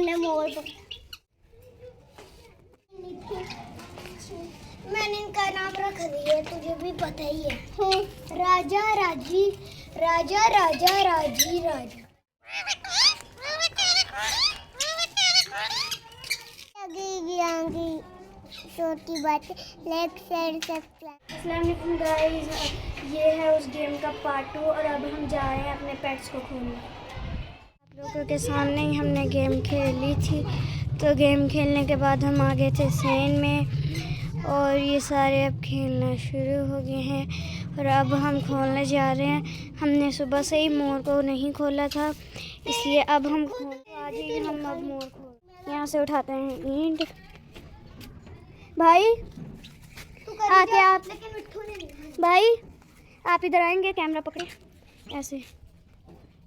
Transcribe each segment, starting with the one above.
ने मोर मैंने इनका नाम रख दिया, तुझे भी पता ही है। राजा राजी, राजा राजा राजी राजा। छोटी बात लाइक शेयर सब्सक्राइब। अस्सलाम वालेकुम गाइस, ये है उस गेम का पार्ट 2 और अब हम जा रहे हैं अपने पेट्स को खोलने। आप लोगों के सामने ही हमने गेम खेली थी, तो गेम खेलने के बाद हम आ गए थे सेन में और ये सारे अब खेलना शुरू हो गए हैं और अब हम खोलने जा रहे हैं। हमने सुबह से ही मोर को नहीं खोला था, इसलिए अब हम आज ही हम अब मोर खोल यहाँ से उठाते हैं ईंट। भाई आके आप, भाई आप इधर आएंगे, कैमरा पकड़े ऐसे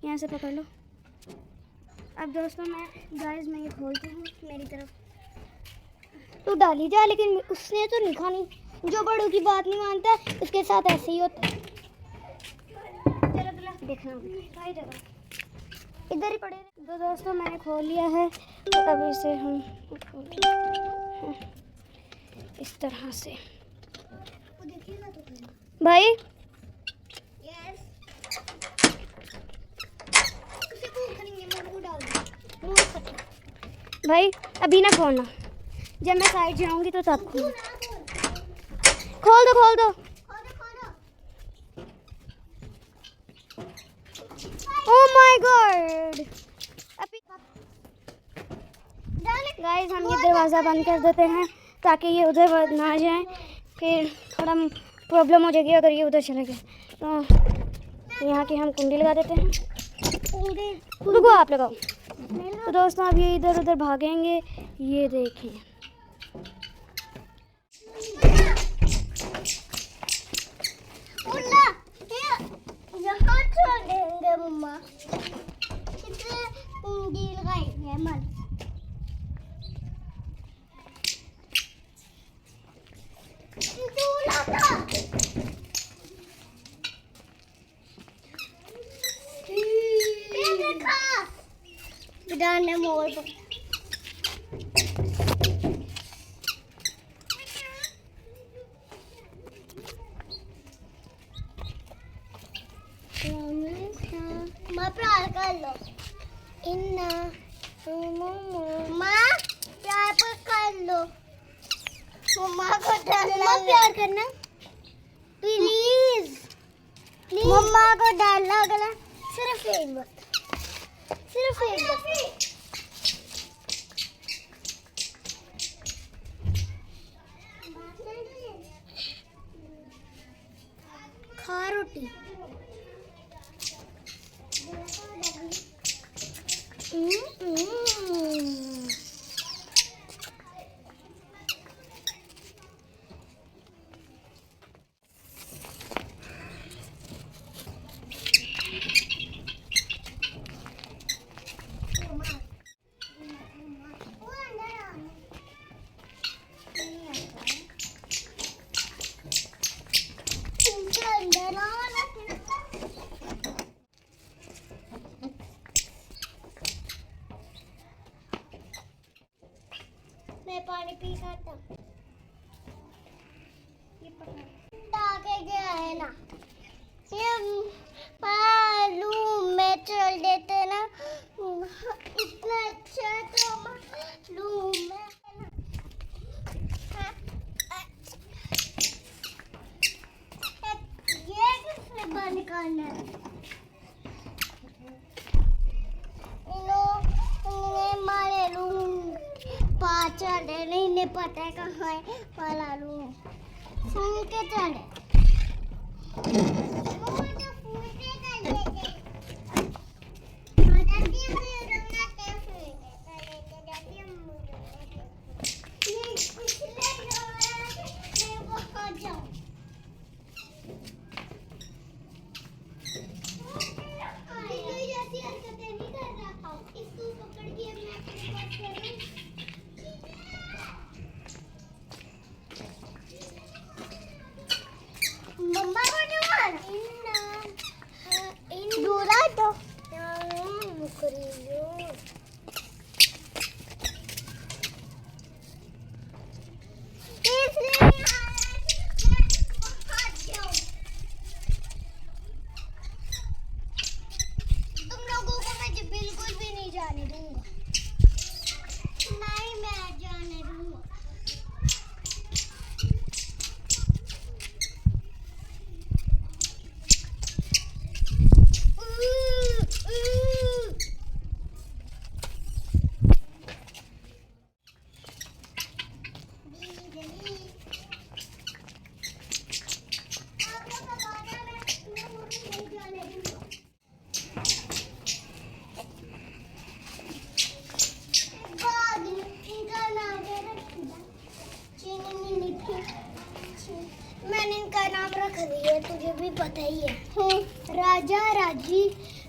यहाँ से पकड़ लो। अब दोस्तों मैं ये खोलती हूँ मेरी तरफ। तू डाली जा, लेकिन उसने तो नहीं खानी, जो बड़ों की बात नहीं मानता उसके साथ ऐसे ही होता है। देखना इधर ही पड़े। तो दोस्तों मैंने खोल लिया है, तो अब इसे हम इस तरह से भाई भाई अभी ना खोलना, जब मैं साइड जाऊंगी तो तब खोल। खोल दो खोल दो। Oh my God. गाइस हम ये दरवाज़ा बंद कर देते हैं ताकि ये उधर ना जाए, फिर थोड़ा प्रॉब्लम हो जाएगी अगर ये उधर चले गए। तो यहाँ की हम कुंडी लगा देते हैं। रुको आप लगाओ। तो दोस्तों अब ये इधर उधर भागेंगे, ये देखें। यहाँ छोड़ेंगे मम्मा, कितने कुंडी लगाएंगे मन। ने मोर प्यार कर लो इन्ना माँ, प्यार कर लो मम्मा को, प्यार करना प्लीज। मम्मा को डालना गला, सिर्फ एक बार, सिर्फ एक बार। खा रोटी। मैं पानी पी खाता हूँ। ये पकड़ गया है ना, ये पालू में चल देते ना, इतना अच्छा तो मालूम है ना। ये किसने बंद करना है? मारे लूँ पाचा नहीं ने पता है कहाँ है वाला लूँ सुन के चले। है। राजा राजी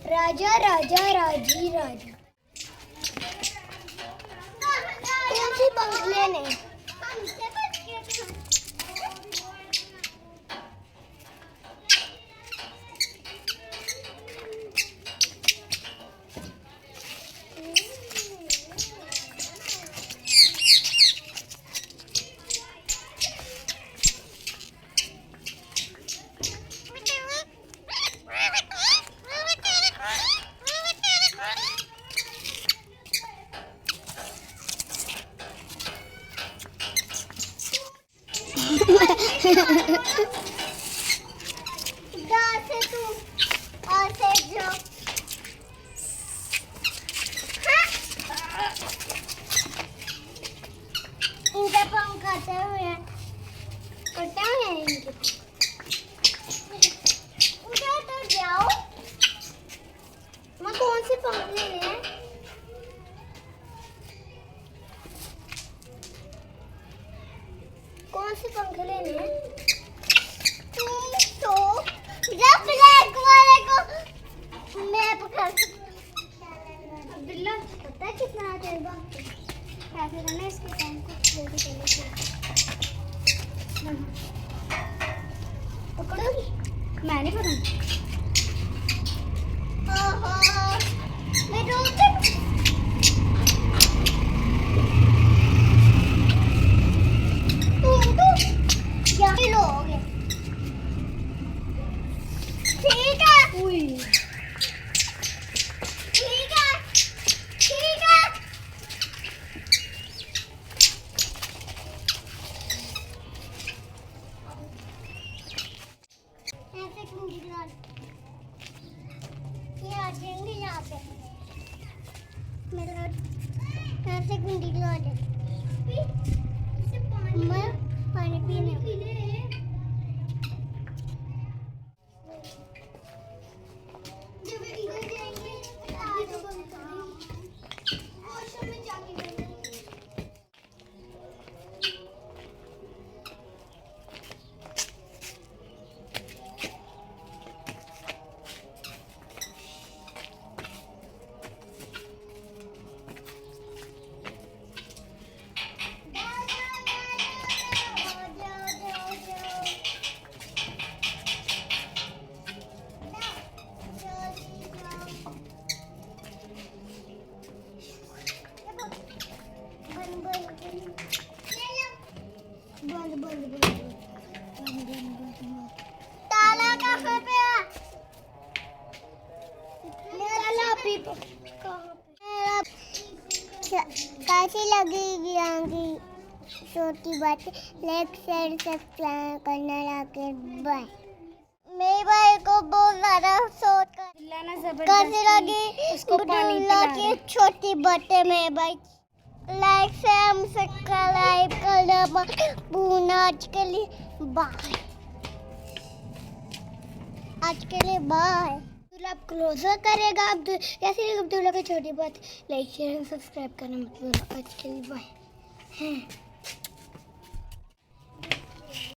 राजा राजा राजी राजा। कौन सी पंख लेने? से तू और से जो इनके पंख कटे हुए हैं इनके। उधर तो जाओ। मैं कौन से पंख लेने हैं? कौन से पंख लेने हैं? तो जब ब्लैक वाले को मैं पकड़ बिल्ला पता है कितना तेरे बाप ऐसे करना इसके काम को जल्दी चले पकड़ोगी? मैं नहीं पकड़ूंगी। मैं रोते क्या लोगे? ठीक है ठीक है ठीक है। ऐसे कुंडी लगा ये आ जाएंगे यहाँ पे। मेरा ऐसे कुंडी लगा दे। मैं पानी पीने ताला कहाँ पे है? ताला अभी कैसी लगेगी आंगी छोटी बात। लाइक शेयर सब्सक्राइब करना लाके बाय। मेरे भाई को बहुत ज़्यादा सोच कर कैसी लगी उसको पानी पिला के छोटी बातें। मेरे भाई लाइक शेयर सब्सक्राइब करना भूलना। आज के लिए बाय। आज के लिए बाय। आप क्लोजर करेगा आप कैसे लगी छोटी बात। लाइक शेयर सब्सक्राइब करना मत भूलना। आज के लिए बाय।